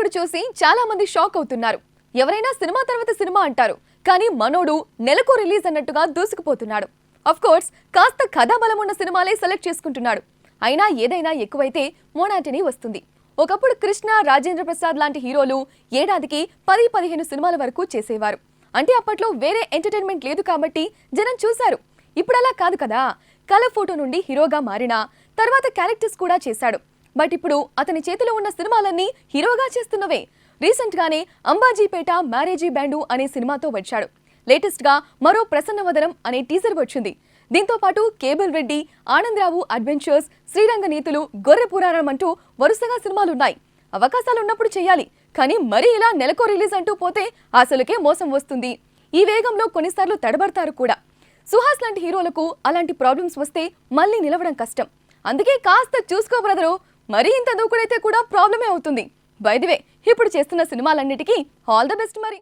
ఇప్పుడు చూసి చాలా మంది షాక్ అవుతున్నారు. ఎవరైనా సినిమా తర్వాత సినిమా అంటారు, కానీ మనోడు నెలకు రిలీజ్ అన్నట్టుగా దూసుకుపోతున్నాడు. ఆఫ్ కోర్స్ కాస్త కథాబలం ఉన్న సినిమాలే సెలెక్ట్ చేసుకుంటున్నాడు. అయినా ఏదైనా ఎక్కువైతే మోనాటనీ వస్తుంది. ఒకప్పుడు కృష్ణ, రాజేంద్ర ప్రసాద్ లాంటి హీరోలు ఏడాదికి 10-15 సినిమాల వరకు చేసేవారు. అంటే అప్పట్లో వేరే ఎంటర్టైన్మెంట్ లేదు కాబట్టి జనం చూశారు. ఇప్పుడు అలా కాదు కదా. కలర్ ఫోటో నుండి హీరోగా మారినా తర్వాత క్యారెక్టర్స్ కూడా చేశాడు. బట్ ఇప్పుడు అతని చేతిలో ఉన్న సినిమాలన్నీ హీరోగా చేస్తున్నవే. రీసెంట్ గానే అంబాజీపేట మ్యారేజీ బ్యాండు అనే సినిమాతో వచ్చాడు. లేటెస్ట్ గా మరో ప్రసన్నవదనం అనే టీజర్ వచ్చింది. దీంతో పాటు కేబుల్ రెడ్డి, ఆనందరావు అడ్వెంచర్స్, శ్రీరంగ నీతులు, గొర్రె పురాణం అంటూ వరుసగా సినిమాలున్నాయి. అవకాశాలు ఉన్నప్పుడు చెయ్యాలి, కానీ మరీ ఇలా నెలకో రిలీజ్ అంటూ పోతే అసలుకే మోసం వస్తుంది. ఈ వేగంలో కొన్నిసార్లు తడబడతారు కూడా. సుహాస్ లాంటి హీరోలకు అలాంటి ప్రాబ్లమ్స్ వస్తే మళ్ళీ నిలవడం కష్టం. అందుకే కాస్త చూసుకో బ్రదరు. మరీ ఇంత దూకుడైతే కూడా ప్రాబ్లమే అవుతుంది. బై ది వే, ఇప్పుడు చేస్తున్న సినిమాలన్నిటికీ ఆల్ ద బెస్ట్ మరి.